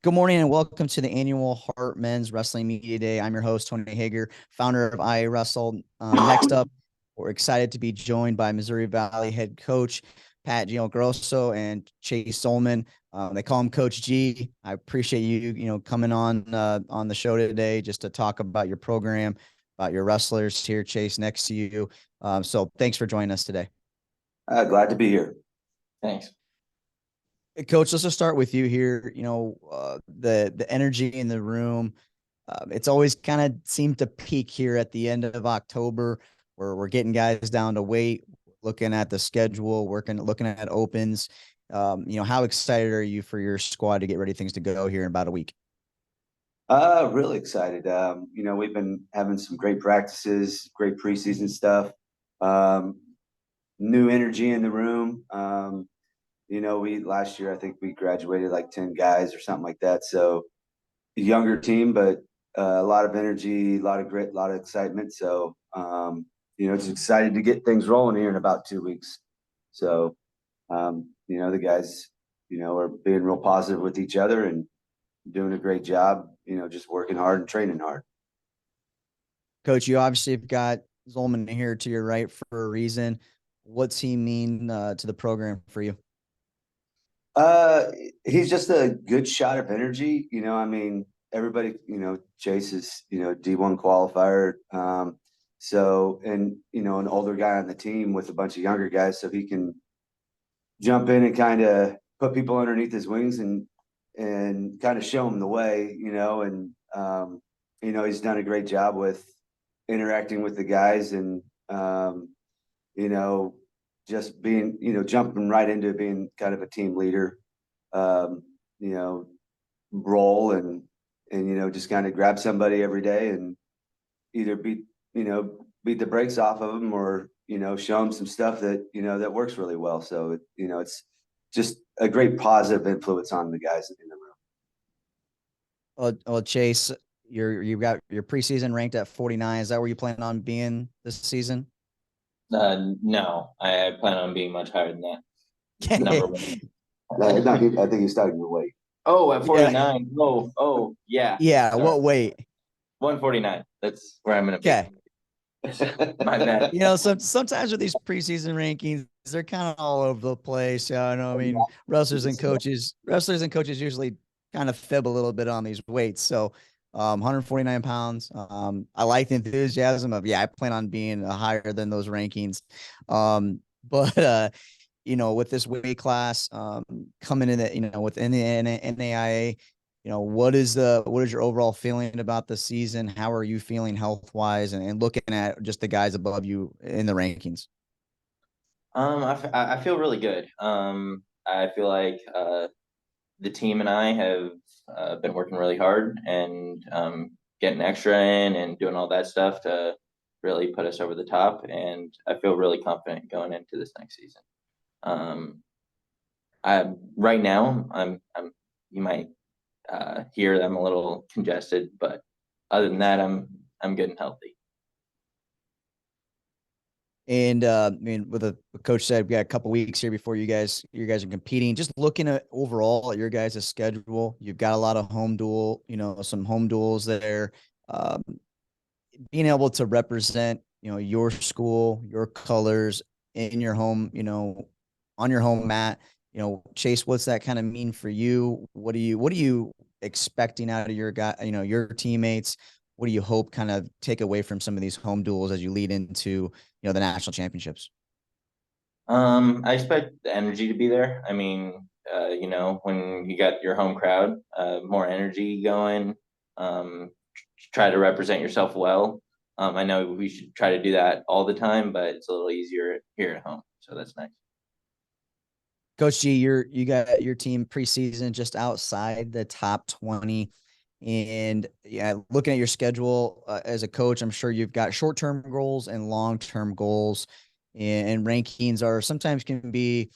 Good morning and welcome to the annual Heart Men's Wrestling Media Day. I'm your host, Tony Hager, founder of I Wrestle. Next up, we're excited to be joined by Missouri Valley head coach Pat Giangrosso and Chase Solman. They call him Coach G. I appreciate you, coming on the show today just to talk about your program, about your wrestlers here, Chase, next to you. So thanks for joining us today. Glad to be here. Thanks. Coach, let's just start with you here. The energy in the room. It's always kind of seemed to peak here at the end of October, where we're getting guys down to weight, looking at the schedule, looking at opens. How excited are you for your squad to get ready things to go here in about a week? Really excited. We've been having some great practices, great preseason stuff. New energy in the room. We last year I think we graduated like 10 guys or something like that. So a younger team, but a lot of energy, a lot of grit, a lot of excitement. So just excited to get things rolling here in about 2 weeks. So the guys, are being real positive with each other and doing a great job, just working hard and training hard. Coach, you obviously have got Zolman here to your right for a reason. What's he mean to the program for you? He's just a good shot of energy. Everybody, Chase is, D1 qualifier. An older guy on the team with a bunch of younger guys, so he can jump in and kind of put people underneath his wings and kind of show them the way, he's done a great job with interacting with the guys and, you know, just being, jumping right into being kind of a team leader, um, you know, role and just kind of grab somebody every day and either beat the brakes off of them or, show them some stuff that, that works really well. So, it's just a great positive influence on the guys in the room. Well, Chase, you've got your preseason ranked at 49. Is that where you plan on being this season? No, I plan on being much higher than that. Number one. I think he's starting to wait. Oh, at Yeah. 49. Oh, yeah. Yeah. Sorry. What weight? 149. That's where I'm gonna be. Okay. My bad. Sometimes with these preseason rankings, they're kind of all over the place. Yeah, I know. I mean, wrestlers and coaches usually kind of fib a little bit on these weights. So, 149 pounds. I like the enthusiasm of, yeah, I plan on being higher than those rankings. But with this weight class, coming in, within the NAIA, what is your overall feeling about the season? How are you feeling health wise and looking at just the guys above you in the rankings? I feel really good. I feel like the team and I have been working really hard and getting extra in and doing all that stuff to really put us over the top. And I feel really confident going into this next season. Um, I right now I'm you might hear that I'm a little congested, but other than that, I'm good and healthy. And I mean, with a coach said, we got a couple weeks here before you guys are competing. Just looking at overall at your guys' schedule, you've got a lot of some home duels there. Um, Being able to represent, your school, your colors in your home, on your home mat. Chase, what's that kind of mean for you? What are you expecting out of your guy, your teammates? What do you hope kind of take away from some of these home duels as you lead into, the national championships? I expect the energy to be there. I mean, when you got your home crowd, more energy going. Try to represent yourself well. I know we should try to do that all the time, but it's a little easier here at home, so that's nice. Coach G, you got your team preseason just outside the top 20. And yeah, looking at your schedule as a coach, I'm sure you've got short-term goals and long-term goals, and rankings are sometimes can be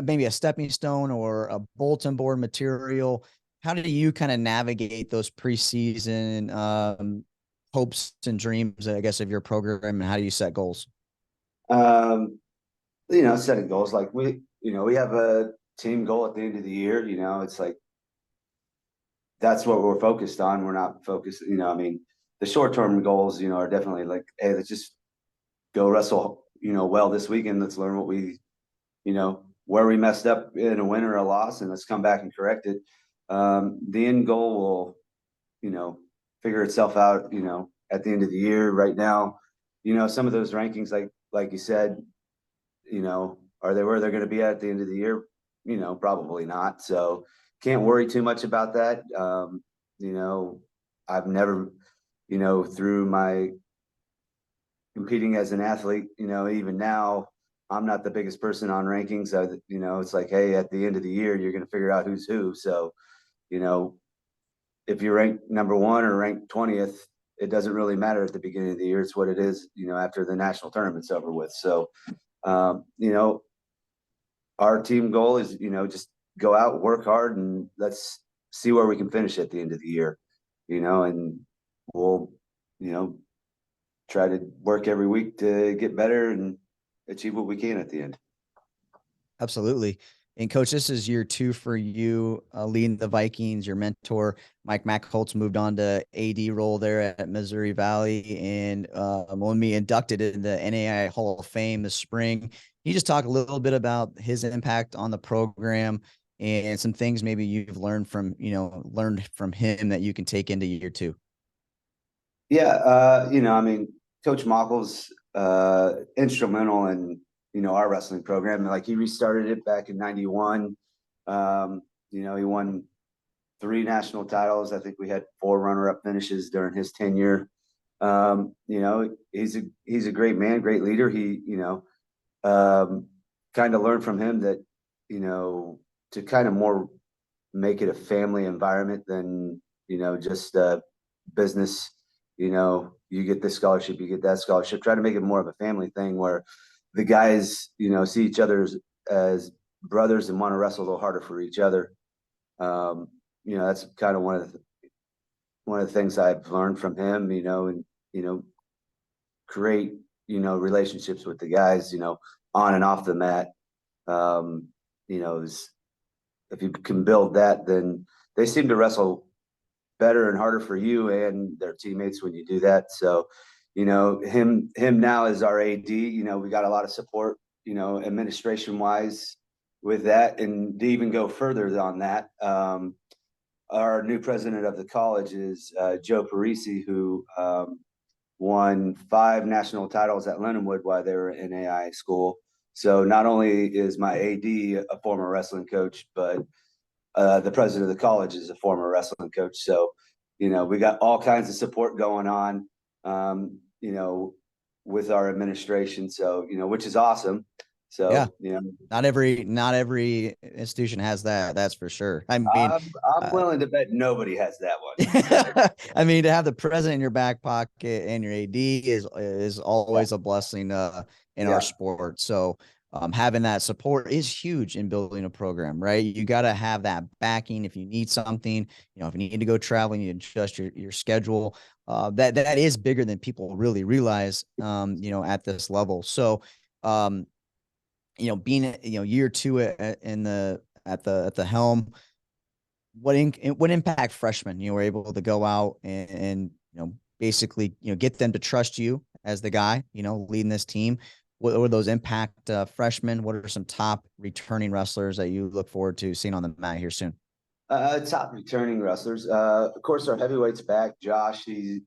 maybe a stepping stone or a bulletin board material. How do you kind of navigate those preseason hopes and dreams, I guess, of your program, and how do you set goals? Setting goals like we have a team goal at the end of the year. It's like that's what we're focused on. We're not focused, I mean, the short-term goals, are definitely like, hey, let's just go wrestle, well this weekend. Let's learn what where we messed up in a win or a loss, and let's come back and correct it. The end goal will, figure itself out, at the end of the year. Right now, some of those rankings, like you said, are they where they're going to be at the end of the year? Probably not. So can't worry too much about that. I've never, through my competing as an athlete, even now, I'm not the biggest person on rankings. It's like, hey, at the end of the year, you're going to figure out who's who. So, if you're ranked number 1 or ranked 20th, it doesn't really matter at the beginning of the year. It's what it is, after the national tournament's over with. So, our team goal is, just go out, work hard, and let's see where we can finish at the end of the year, and we'll, try to work every week to get better and achieve what we can at the end. Absolutely. And coach, this is year 2 for you, leading the Vikings. Your mentor, Mike Mackholtz, moved on to AD role there at Missouri Valley, and when we inducted in the NAIA Hall of Fame this spring. Can you just talk a little bit about his impact on the program and some things maybe you've learned from him that you can take into year 2? Yeah, I mean, Coach Mockles, instrumental in, our wrestling program. Like, he restarted it back in _91. He won 3 national titles. I think we had 4 runner-up finishes during his tenure. He's a great man, great leader. He, kind of learned from him that, to kind of more make it a family environment than, just business. You get this scholarship, you get that scholarship. Try to make it more of a family thing where the guys, see each other as brothers and want to wrestle a little harder for each other. That's kind of one of the things I've learned from him, and, create, relationships with the guys, on and off the mat. If you can build that, then they seem to wrestle better and harder for you and their teammates when you do that. So, him now as our AD, we got a lot of support, administration wise with that. And to even go further on that, our new president of the college is Joe Parisi, who won 5 national titles at Lindenwood while they were in AI school. So not only is my AD a former wrestling coach, but the president of the college is a former wrestling coach. So, we got all kinds of support going on, with our administration. So, which is awesome. So, yeah, not every institution has that. That's for sure. I mean, I'm willing to bet nobody has that one. I mean, to have the president in your back pocket and your AD is always a blessing in our sport. So, having that support is huge in building a program, right? You got to have that backing. If you need something, if you need to go traveling, you adjust your schedule. That is bigger than people really realize, at this level. So, being, year 2 at the helm, what impact freshmen, were able to go out and basically, get them to trust you as the guy, leading this team. What were those impact freshmen? What are some top returning wrestlers that you look forward to seeing on the mat here soon? Top returning wrestlers. Of course, our heavyweight's back. Josh, he's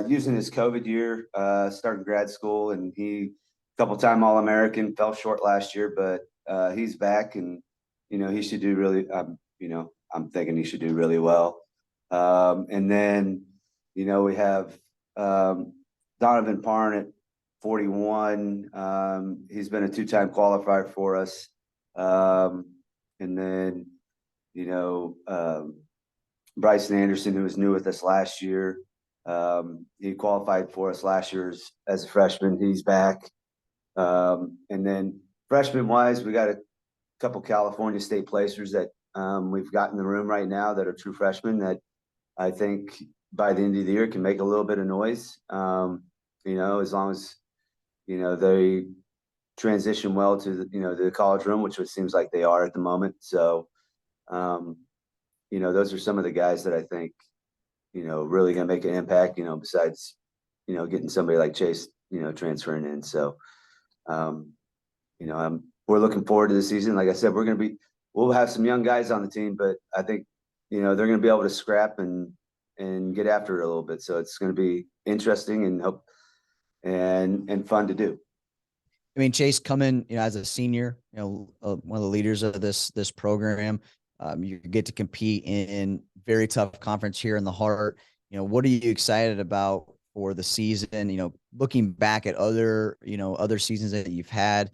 using his COVID year, starting grad school, and he couple-time All-American, fell short last year, but he's back, and he should do really. I'm thinking he should do really well. And then we have Donovan Parn at 41. He's been a 2-time qualifier for us. And then Bryson Anderson, who was new with us last year. He qualified for us last year as a freshman. He's back. And then freshman wise, we got a couple California State placers that we've got in the room right now that are true freshmen that I think by the end of the year can make a little bit of noise. As long as they transition well to the college room, which it seems like they are at the moment. So those are some of the guys that I think, really going to make an impact, besides, getting somebody like Chase, transferring in. So, we're looking forward to the season. Like I said, we'll have some young guys on the team, but I think, they're going to be able to scrap and get after it a little bit. So it's going to be interesting and fun to do. I mean, Chase coming, as a senior, one of the leaders of this program, you get to compete in very tough conference here in the Heart. What are you excited about for the season? Looking back at other seasons that you've had,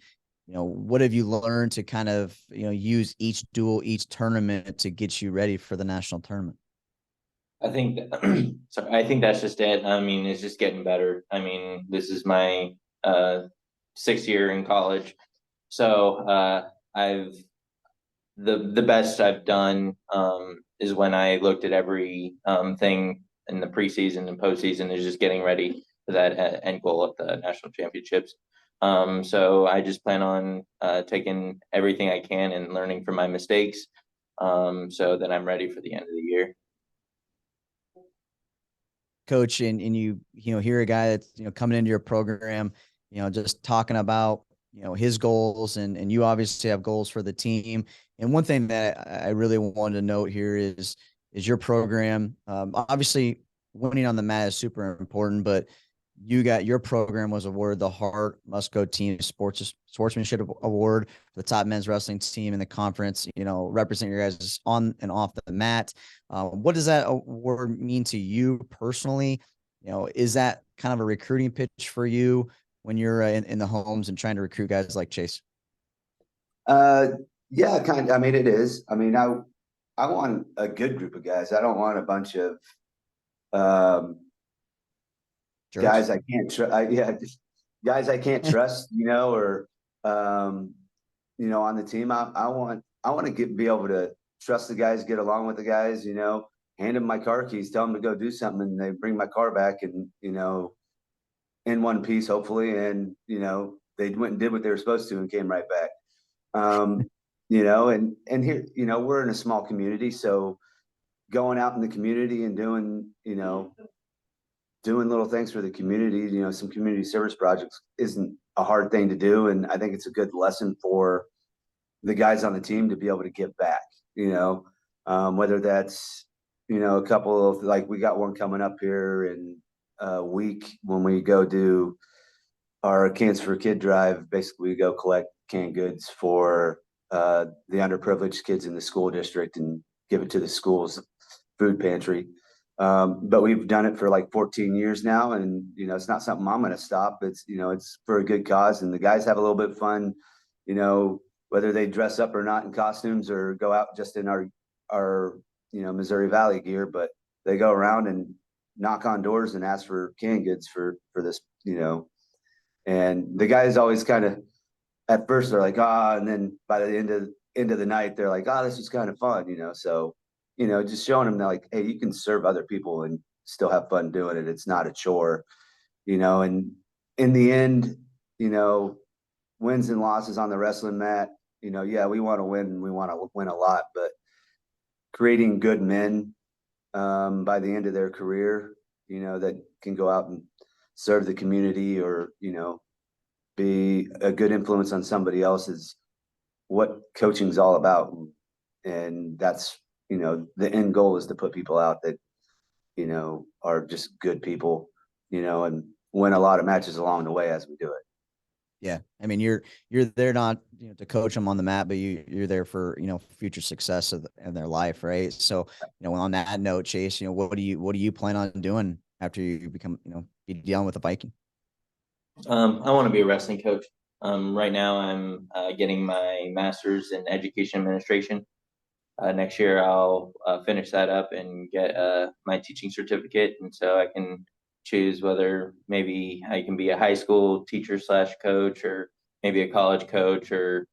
what have you learned to kind of, use each duel, each tournament to get you ready for the national tournament? I think, I think that's just it. I mean, it's just getting better. I mean, this is my 6th year in college. So the best I've done is when I looked at every thing in the preseason and postseason is just getting ready for that end goal at the national championships. So I just plan on taking everything I can and learning from my mistakes, so that I'm ready for the end of the year. Coach, and you hear a guy that's coming into your program, just talking about his goals, and you obviously have goals for the team. And one thing that I really wanted to note here is your program. Obviously, winning on the mat is super important, but your program was awarded the Heart Musco Team Sportsmanship Award for the top men's wrestling team in the conference. Represent your guys on and off the mat. What does that award mean to you personally? Is that kind of a recruiting pitch for you when you're in the homes and trying to recruit guys like Chase? Yeah, kind of. I mean, it is. I mean, I want a good group of guys. I don't want a bunch of guys I can't trust. Just guys I can't trust. Or on the team. I want to be able to trust the guys, get along with the guys. Hand them my car keys, tell them to go do something, and they bring my car back, and in one piece, hopefully, and they went and did what they were supposed to and came right back. And here, we're in a small community, so going out in the community and doing little things for the community, some community service projects isn't a hard thing to do. And I think it's a good lesson for the guys on the team to be able to give back, whether that's, a couple of, like, we got one coming up here in a week when we go do our Cans for a Kid drive. Basically, we go collect canned goods for the underprivileged kids in the school district and give it to the school's food pantry. But we've done it for like 14 years now, and it's not something I'm going to stop. It's it's for a good cause, and the guys have a little bit of fun, whether they dress up or not in costumes or go out just in our Missouri Valley gear, but they go around and knock on doors and ask for canned goods for this, and the guys always kind of, at first they're like, and then by the end of the night, they're like, this is kind of fun, so, just showing them that, like, hey, you can serve other people and still have fun doing it. It's not a chore, and in the end, wins and losses on the wrestling mat, yeah, we want to win and we want to win a lot, but creating good men by the end of their career, that can go out and serve the community or, be a good influence on somebody else is what coaching's all about. And that's, the end goal is to put people out that, are just good people, and win a lot of matches along the way as we do it. Yeah. I mean, you're there not, to coach them on the mat, but you're there for, future success in their life. Right. So, on that note, Chase, what do you plan on doing after you become, be done with the Viking? I want to be a wrestling coach. Right now I'm getting my master's in education administration. Next year I'll finish that up and get my teaching certificate, and so I can choose whether maybe I can be a high school teacher / coach, or maybe a college coach, or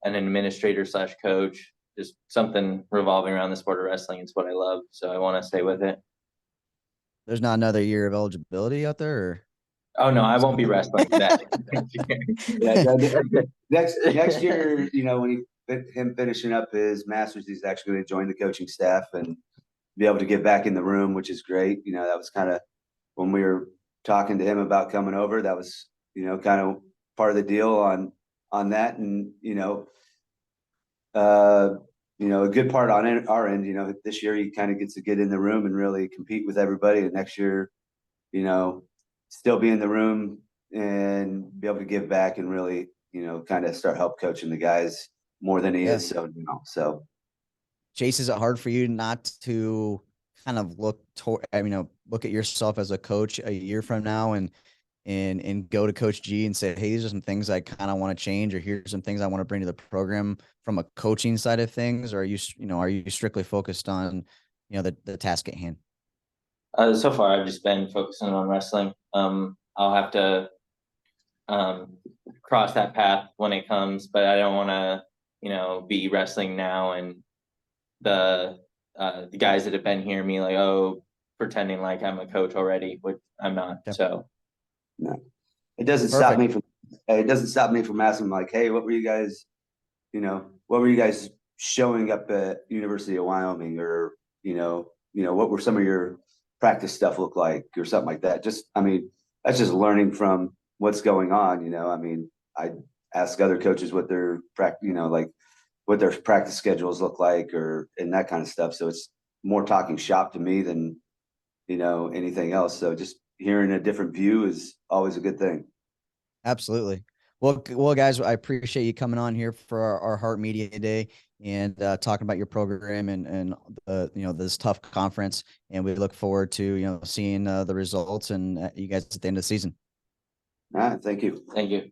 an administrator / coach. Just something revolving around the sport of wrestling. It's what I love, so I want to stay with it. There's not another year of eligibility out there, or? Oh no, I won't be wrestling that. Yeah, next year, when him finishing up his master's, he's actually going to join the coaching staff and be able to get back in the room, which is great. You know, that was kind of when we were talking to him about coming over, that was, you know, kind of part of the deal on that. And, a good part on our end, this year he kind of gets to get in the room and really compete with everybody. And next year, still be in the room and be able to give back and really, kind of start help coaching the guys more than he is. So, Chase, is it hard for you not to kind of look at yourself as a coach a year from now and go to Coach G and say, hey, these are some things I kind of want to change, or here's some things I want to bring to the program from a coaching side of things? Or are you strictly focused on, the task at hand? So far I've just been focusing on wrestling. I'll have to cross that path when it comes, but I don't want to, be wrestling now and the guys that have been here me like, oh, pretending like I'm a coach already, which I'm not. Yep. So no, it doesn't stop me from asking like, hey, what were you guys showing up at University of Wyoming, or what were some of your practice stuff look like, or something like that. That's just learning from what's going on. I ask other coaches what their what their practice schedules look like, and that kind of stuff. So it's more talking shop to me than anything else. So just hearing a different view is always a good thing. Absolutely. Well, guys, I appreciate you coming on here for our Heart Media Day and talking about your program and this tough conference. And we look forward to seeing the results and you guys at the end of the season. All right, thank you. Thank you.